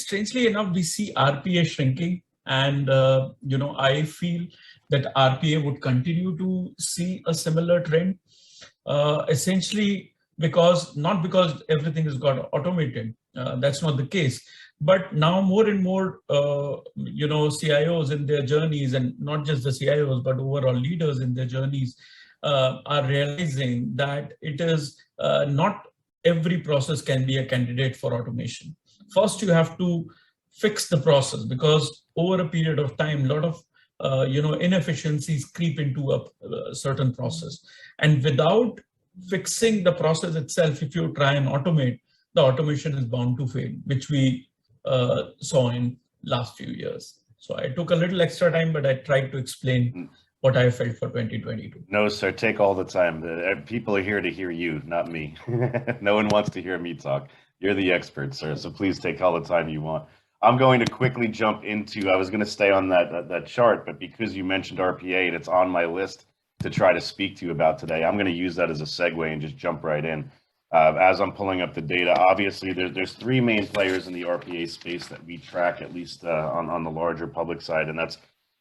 strangely enough, we see RPA shrinking, and I feel that RPA would continue to see a similar trend, essentially not because everything has got automated. That's not the case. But now more and more, CIOs in their journeys, and not just the CIOs, but overall leaders in their journeys, are realizing that it is not every process can be a candidate for automation. First, you have to fix the process, because over a period of time, a lot of inefficiencies creep into a certain process. And without fixing the process itself, if you try and automate, the automation is bound to fail, which we saw in last few years. So I took a little extra time, but I tried to explain what I felt for 2022. No, sir, take all the time. People are here to hear you, not me. No one wants to hear me talk. You're the expert, sir, so please take all the time you want. I'm going to quickly jump into, I was going to stay on that chart, but because you mentioned RPA and it's on my list to try to speak to you about today, I'm going to use that as a segue and just jump right in. As I'm pulling up the data, obviously there's three main players in the RPA space that we track, at least on the larger public side, and that's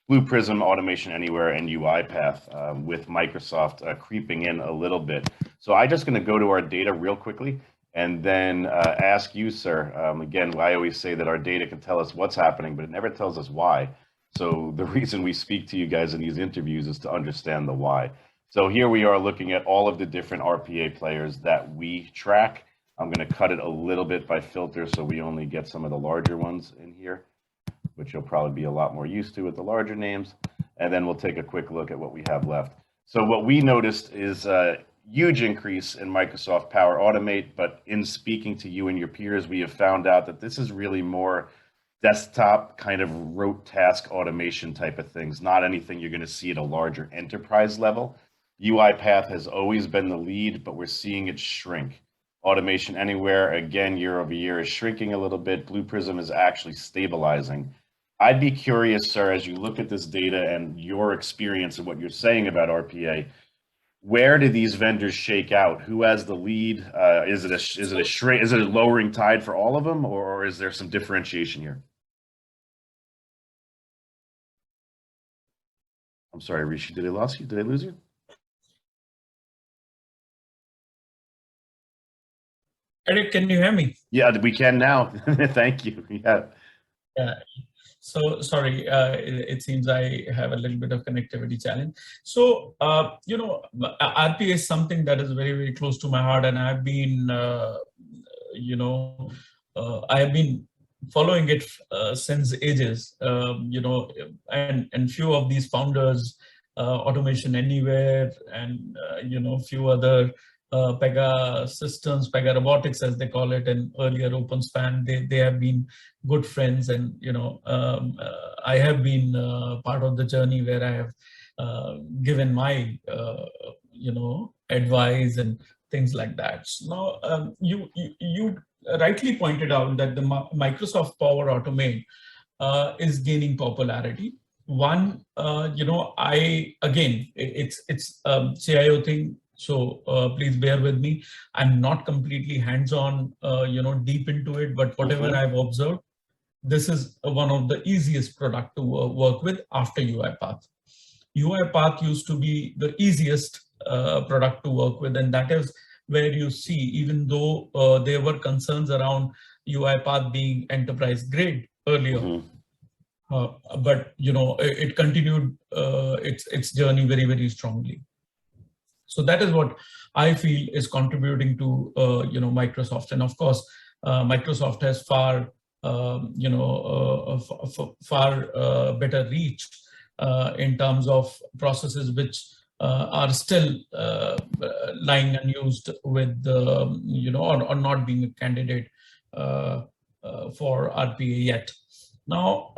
Blue Prism, Automation Anywhere, and UiPath, with Microsoft creeping in a little bit. So I'm just going to go to our data real quickly and then ask you, sir. Again, I always say that our data can tell us what's happening, but it never tells us why. So the reason we speak to you guys in these interviews is to understand the why. So here we are looking at all of the different RPA players that we track. I'm going to cut it a little bit by filter so we only get some of the larger ones in here, which you'll probably be a lot more used to with the larger names. And then we'll take a quick look at what we have left. So what we noticed is a huge increase in Microsoft Power Automate, but in speaking to you and your peers, we have found out that this is really more desktop kind of rote task automation type of things, not anything you're going to see at a larger enterprise level. UiPath has always been the lead, but we're seeing it shrink. Automation Anywhere, again, year over year is shrinking a little bit. Blue Prism is actually stabilizing. I'd be curious, sir, as you look at this data and your experience and what you're saying about RPA, where do these vendors shake out? Who has the lead? Is it a lowering tide for all of them, or is there some differentiation here? I'm sorry, Rishi, did I lose you? Did I lose you? Eric, can you hear me? Yeah, we can now. Thank you. Yeah. So sorry, it seems I have a little bit of connectivity challenge. So, RPA is something that is very, very close to my heart, and I've been, I have been following it since ages, and few of these founders, Automation Anywhere, and, few other Pega systems, Pega robotics, as they call it, and earlier OpenSpan, they have been good friends. And, I have been part of the journey where I have given my, advice and things like that. So now, you rightly pointed out that the Microsoft Power Automate is gaining popularity. One, it's CIO thing. So please bear with me. I'm not completely hands-on, deep into it, but whatever I've observed, this is one of the easiest product to work with after UiPath. UiPath used to be the easiest product to work with, and that is where you see, even though there were concerns around UiPath being enterprise grade earlier, but it continued its journey very, very strongly. So that is what I feel is contributing to Microsoft, and of course Microsoft has far better reach in terms of processes which are still lying unused with or not being a candidate for RPA yet. Now,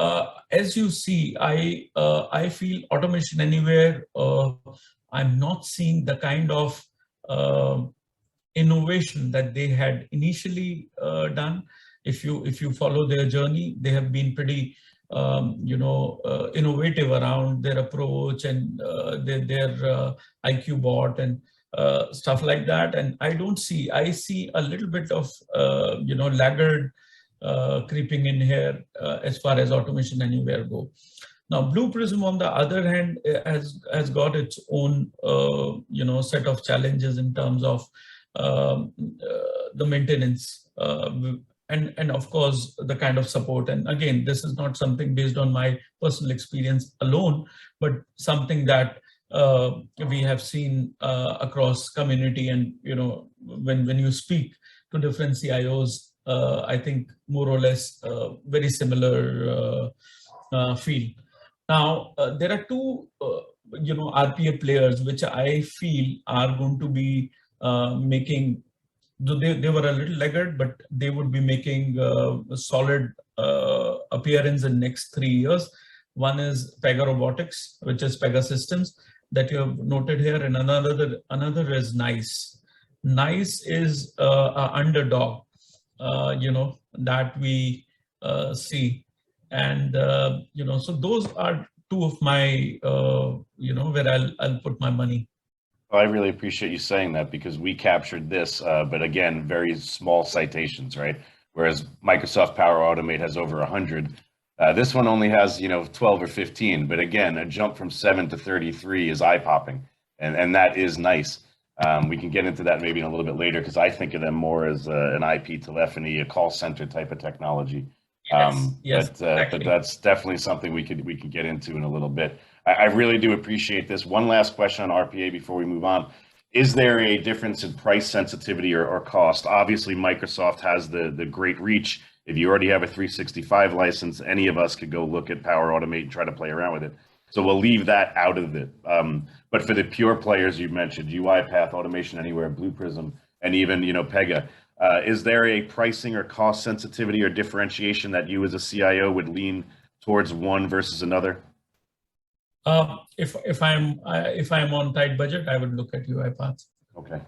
as you see, I feel Automation Anywhere, I'm not seeing the kind of innovation that they had initially done. If you follow their journey, they have been pretty innovative around their approach and their IQ bot and stuff like that. And I see a little bit of laggard creeping in here as far as automation anywhere go. Now, Blue Prism, on the other hand, has got its own set of challenges in terms of the maintenance and of course the kind of support. And again, this is not something based on my personal experience alone, but something that we have seen across community. And when you speak to different CIOs, I think more or less very similar feel. Now, there are two, RPA players which I feel are going to be making, though they were a little laggard, but they would be making a solid appearance in next 3 years. One is Pega Robotics, which is Pega Systems that you have noted here, and another is NICE. NICE is an underdog, that we see. And, so those are two of my, where I'll put my money. Well, I really appreciate you saying that, because we captured this, but again, very small citations, right? Whereas Microsoft Power Automate has over 100. This one only has, 12 or 15, but again, a jump from 7 to 33 is eye-popping, and that is nice. We can get into that maybe in a little bit later, because I think of them more as an IP telephony, a call center type of technology. Yes, but that's definitely something we can get into in a little bit. I really do appreciate this. One last question on RPA before we move on. Is there a difference in price sensitivity or cost? Obviously, Microsoft has the great reach. If you already have a 365 license, any of us could go look at Power Automate and try to play around with it. So we'll leave that out of it. But for the pure players you mentioned, UiPath, Automation Anywhere, Blue Prism, and even Pega, is there a pricing or cost sensitivity or differentiation that you as a CIO would lean towards one versus another? If I'm on tight budget, I would look at UiPath. Okay,